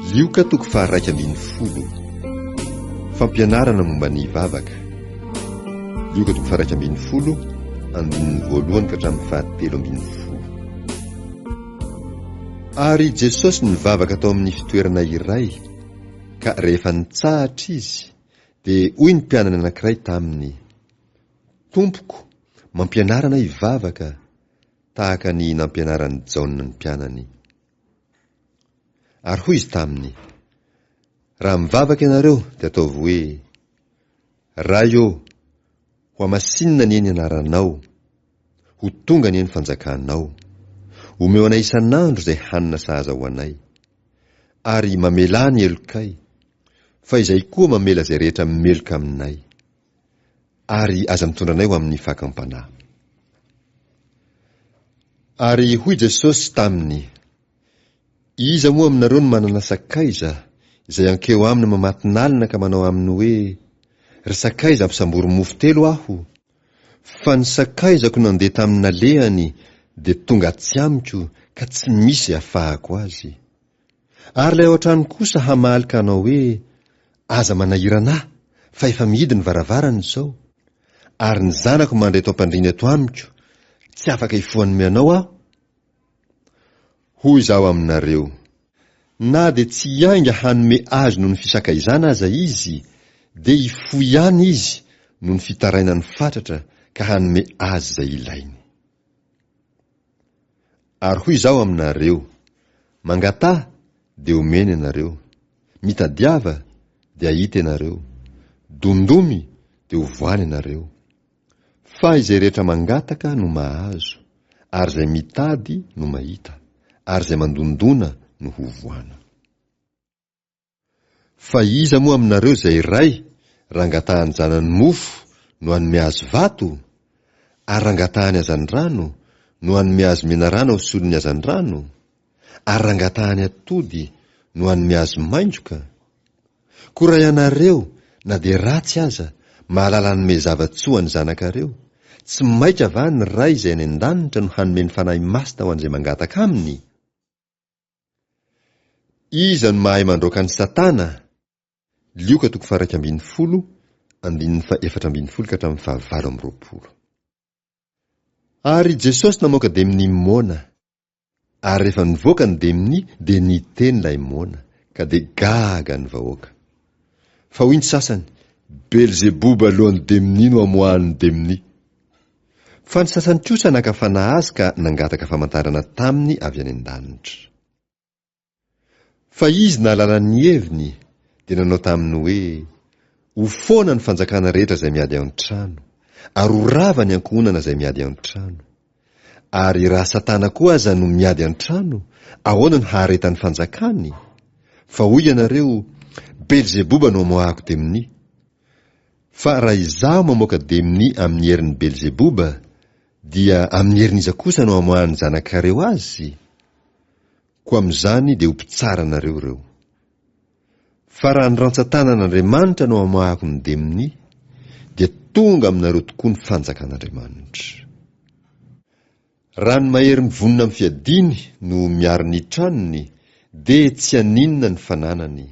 Lioka toko faha 110. Fampianarana momba ny vavaka. Lioka toko faha 110, andininy voalohany ka hatramin'ny fahatelo ambin'ny folo. Ary Jesosy nivavaka tao amin'ny fitoerana iray, ka rehefa nitsahatra izy, dia hoy ny mpianana anankiray taminy: Tompoko, mampianarana hivavaka tahaka ny nampianarany Jaona ny mpianany. Ary hoy izy taminy: raha mivavaka ianareo dia ataovy hoe: Ray ô, ho amasinina ny eny anaranao, ho tonga ny eny fanjakanao, omeo anay isan'andro izay hanina sahaza ho anay, ary mamela ny elokay, fa izay koa mamela izay rehetra mimeloka aminay, ary aza mitondra anay ho amin'ny fakam-panahy. Ary hoy Jesosy taminy: iza moa aminareo no manana sakaiza izay ankeo aminy mamatinalina ka manao aminy hoe: ry sakaiza ampisambory mofo 3 aho, fa ny sakaizako nandeha tamin'ny nalehany dia tonga tsy amiko ka tsy misy ahafahako azy. Ary ilay ao an-trano kosa hamalika anao hoe: aza manahirana fa efa mihidy ny varavarana izao, ary ny zanako mandray tao am-pandriana eto amiko, tsy afaka hifohany mianao aho. Hoy izaho aminareo, na dia tsy hiainga hanome azy noho ny fisakaizana aza izy, dia hifohy ihany izy noho ny fitaraina ny fatratra ka hanome azy izay ilainy. Ary hoy izaho aminareo, mangatà dia omena ianareo, mitadiava dia hita ianareo, dondomy dia hovoany ianareo. Fa izay rehetra mangataka no mahazo, ary izay mitady no mahita, ary izay mandondona no hovoana. Fa iza moa aminareo izay ray rangatahany zanany mofo no hanome azy vato, ary rangatahany hazan-drano no hanome azy menarana ho solony hazan-drano, ary rangatahany atody no hanome azy maindroka? Koa ianareo na dia ratsy aza mahalala hanome zavatsoa ny zanakareo, tsy maika va ny ray izay any an-danitra no hanome ny fanahy masina ho an'izay mangataka aminy? Iza no mahay mandroaka ny Satana? Lioka toko faha 110, andininy faha 420 ka hatramin'ny faha 20. Ary Jesosy namoaka deminy mona, ary rehefa nivoaka ny deminy dia niteny ilay mona, ka dia gaga ny vahoaka. Fa hoy ny sasany: Belzebuba alohan'ny deminy no amoahan'ny deminy. Fa ny sasany kosa nakafana azy ka nangataka famantarana taminy avy any an-danitra. Fa izy nahalala ny heviny dia nanao taminy hoe: ho foana ny fanjakana rehetra izay miady ao an-trano, ary ho rava ny ankohonana izay miady ao an-trano. Ary raha Satana koa aza no miady an-trano, ahoana no haharetany fanjakany? Fa hoy ianareo, Belzebuba no amoahako deminy. Fa raha izaho mamoaka deminy amin'ny herin'ny Belzebuba, dia amin'ny herin'iza kosa no amoahan'ny zanakareo azy? Koa amin'izany dia ho mpitsara nareo reo. Fa raha ny rantsan-tanan'Andriamanitra no amoahako ny deminy, dia tonga aminareo tokoa ny fanjakan'Andriamanitra. Raha ny mahery ny vonina amin'ny fiadiny no miaro ny tranony, dia tsy haninona ny fananany.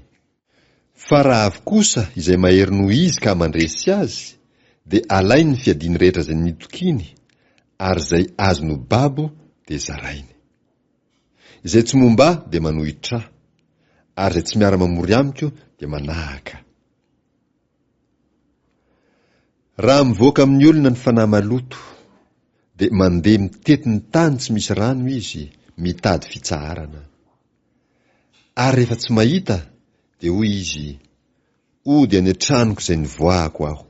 Fa raha avy kosa izay mahery noho izy ka mandresy azy, dia alainy ny fiadiny rehetra izay nitokiny, ary izay azo no babo dia zarainy. Izay tsy momba dia manohitra, ary izay tsy miara-mamory amiko dia manahaka. Raha mivoaka amin'ny olona ny fanahy maloto, dia mandeha mitety ny tany tsy misy rano izy, mitady fitsaharana. Ary rehefa tsy mahita, dia hoy izy: ody any an-tranoko izay nivoahako aho.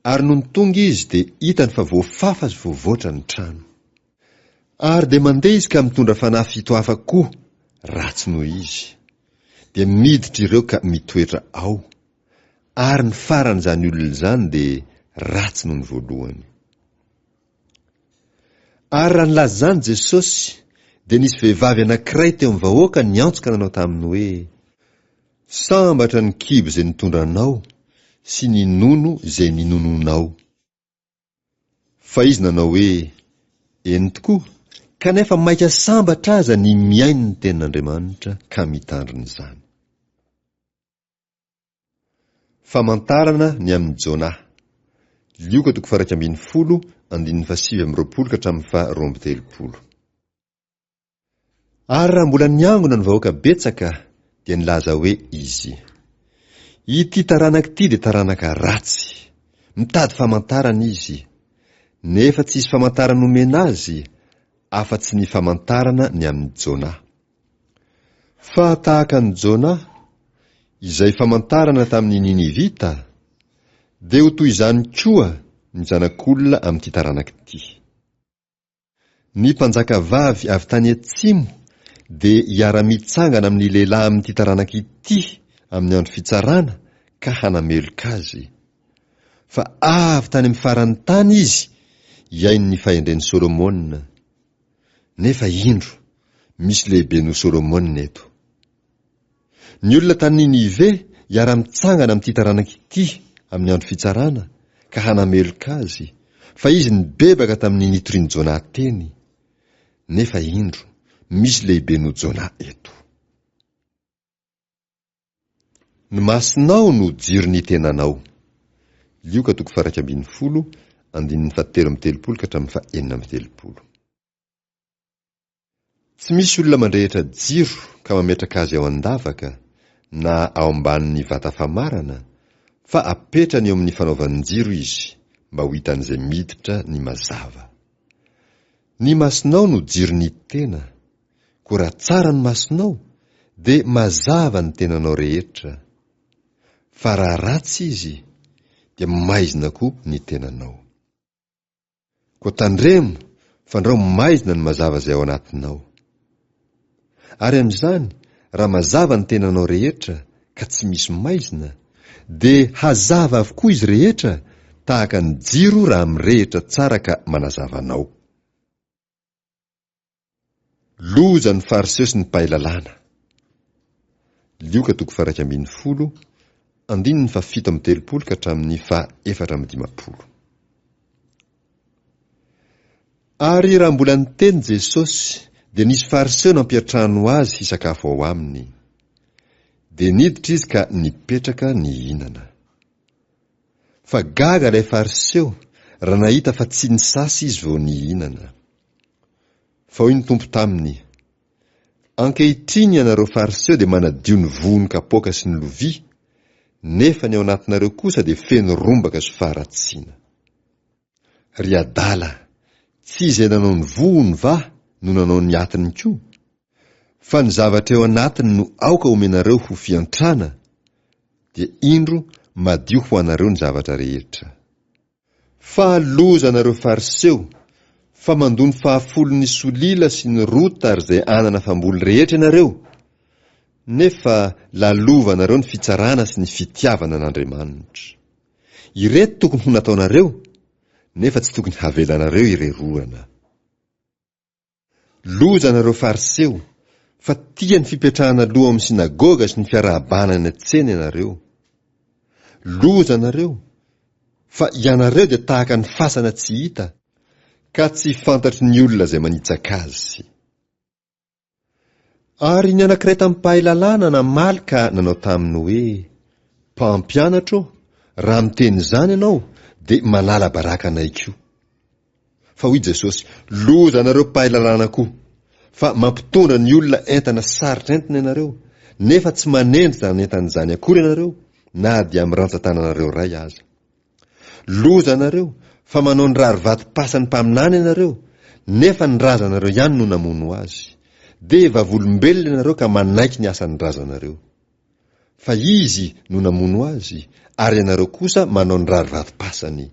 Ary noho ny tonga izy dia hitany fa voafafa sy voavoatra ny trano. Ary dia mandeha izy ka mitondra fanahy 7 hafa koa, ratsy noho izy. Dia miditra ireo ka mitoetra ao, ary ny faran'izany olona izany dia ratsy noho ny voalohany. Ary raha nilaza izany Jesosy, dia nisy vehivavy anankiray teo amin'ny vahoaka niantsoka nanao taminy hoe: sambatra ny kibo izay nitondranao sy ny nono izay ninononao. Fa izy nanao hoe: eny tokoa, kanefa maika sambatra aza ny miaino ny tenin'Andriamanitra ka mitandrina izany. Famantarana ny amin'ny Jona. Lioka 2:10, 7:20-20. Ary raha mbola niangona ny vahoaka betsaka dia nilaza hoe izy, ity taranaka ity dia taranaka ratsy, mitady famantarana izy, nefa tsy isy famantarana omena azy afa-tsy ny famantarana ny amin'ny Jona. Fa tahaka ny Jona izay famantarana tamin'ny Ninivita, dia ho toy izany koa ny zanak'olona amin'ity taranaka ity. Ny mpanjaka vavy avy tany atsimo dia hiara-mitsangana amin'ny lehilahy amin'ity taranaka ity amin'ny andro fitsarana ka hanameloka azy. Fa avy tany amin'ny faran'ny tany izy hiaino ny fahendren'i Solomona. Nefa indro misy lehibe no Solomona eto. Ny olona tany Ninive hiara-mitsangana amin'ity taranaka ity amin'ny andro fitsarana ka hanameloka azy, fa izy nibebaka tamin'ny nitorian'i Jona teny. Nefa indro misy lehibe no Jona eto. Ny masonao no jiro ny tenanao. Lioka 2:17, 17-20. Tsy misy olona mandrehitra jiro ka mametraka azy ao an-davaka na ao ambanin'ny vata famarana, fa apetrany eo amin'ny fanaovan'ny jiro izy mba ho hitan'izay miditra ny mazava. Ny masonao no jiro ny tena, ko raha tsara ny masonao dia mazava ny tenanao rehetra, fa raha ratsy izy dia maizina koa ny tenanao. Ko tandremo fa andrao maizina ny mazava izay ao anatinao. Ary amin'izany, raha mazava ny tenanao rehetra ka tsy misy maizina, dia hazava avokoa izy rehetra tahaka ny jiro raha mirehitra tsara ka manazava anao. Loza ny fariseo sy ny mpahay lalàna. Lioka 2:11, 7-20. Ary raha mbola niteny Jesosy dia nisy fariseo nampiatrano azy hisakafo ao aminy. Dia niditra izy ka nipetraka nihinana. Fa gaga ilay fariseo raha nahita fa tsy nisasa izy vao nihinana. Fa hoy ny tompo taminy, ankehitriny ianareo fariseo dia manadio ny vono kapoaka sy ny lovia, nefa ny ao anatinareo kosa dia feno rombaka sy faharatsiana. Ry adala, tsy izay nanao ny vono va no nanao ny atiny koa, fa ny zavatra eo anatiny no aoka omenareo ho fiantrana, dia indro madio ho anareo ny zavatra rehetra. Fa loza anareo fariseo, fa mandony fahafolon'ny solila sy ny rota ary izay anana famboly rehetra ianareo, nefa lalova anareo ny fitsarana sy ny fitiavana an'Andriamanitra. Ireto tokony ho nataonareo, nefa tsy tokony havelanareo ireroana. Loza anareo fariseo, fa tia ny fipetrahana loha amin'ny sinagoga sy ny fiarahabana ny an-tsena ianareo. Loza anareo, fa ianareo dia tahaka ny fasana tsy hita, ka tsy fantatry ny olona izay manitsaka azy. Ary ny anankiray tamin'ny mpahay lalàna namaly ka nanao taminy hoe, mpampianatro, raha miteny izany ianao dia manala baraka anay koa. Fa hoy Jesosy, loza anareo mpahay lalàna koa, fa mampitondra ny olona entana sarotra entina ianareo, nefa tsy manendry izany entana izany akory ianareo, na dia amin'ny rantsan-tananareo ray aza. Loza anareo, fa manao ny rarivato-pasany mpaminany ianareo, nefa ny razanareo ihany no namono azy. Dia vavolombelona ianareo ka manaiky ny asan'ny razanareo. Fa izy no namono azy, ary ianareo kosa manao ny rarivato-pasany.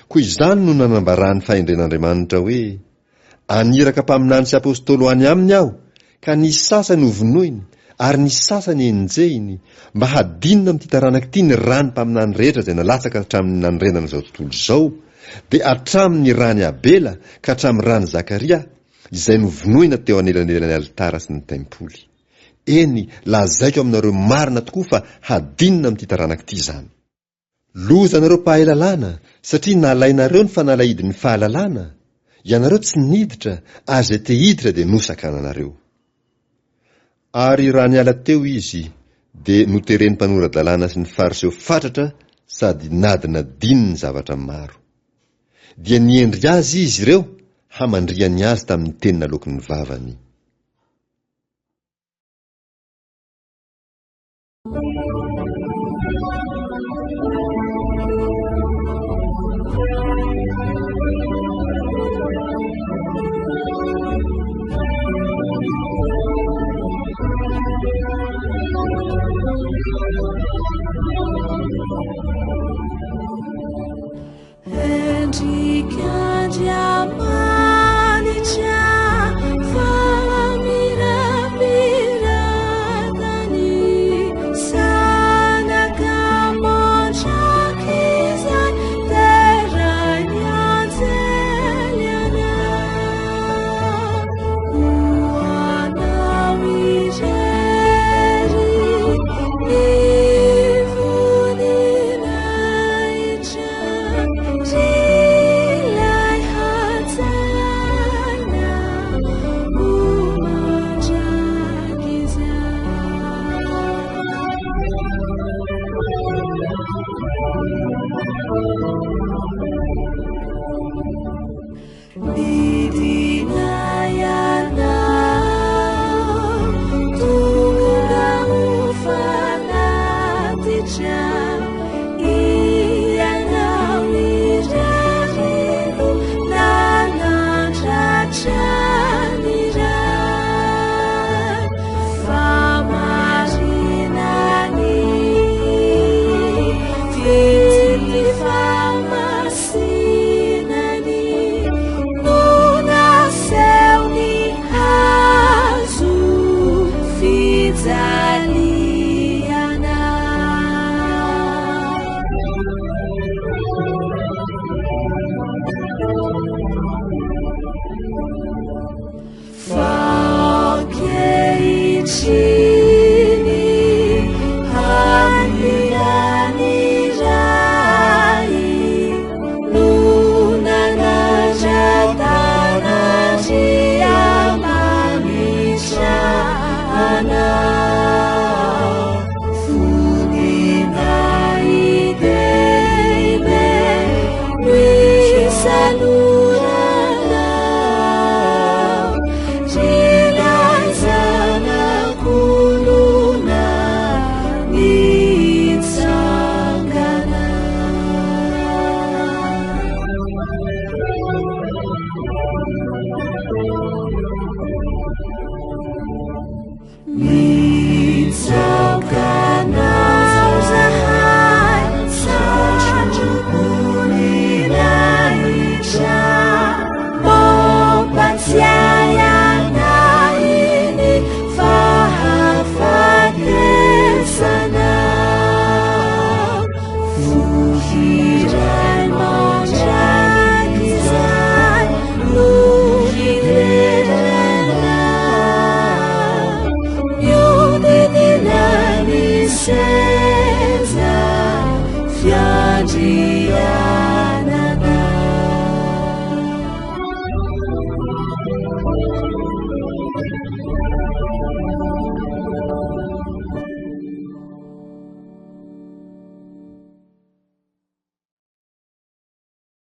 Koa izany no nanambarany fahendren'Andriamanitra hoe, aniraka mpaminany sy apôstôly any aminy aho, ka ny sasany hovonoiny, ary ny sasany enjehiny, mba hadinina amin'ity taranaka ity ny rany mpaminany rehetra izay nalatsaka hatramin'ny nanorenana izao tontolo izao, dia hatramin'ny rany Abela ka hatramin'ny rany Zakaria, izay novonoina teo anelanelan'ny alitara sy ny tempoly. Eny, lazaiko aminareo marina tokoa fa hadinina amin'ity taranaka ity izany. Loza anareo mpahay lalàna, satria nalainareo ny fanalahidin'ny fahalalàna, ianareo tsy niditra ary zay te hiditra dia nosakana anareo. Ary raha niala teo izy dia notereny mpanoradalàna sy ny fariseho fatratra sady nadina dininy zavatra maro. Dia niendry azy izy ireo hamandriany azy tamin'ny teny naloky ny vavany. Ana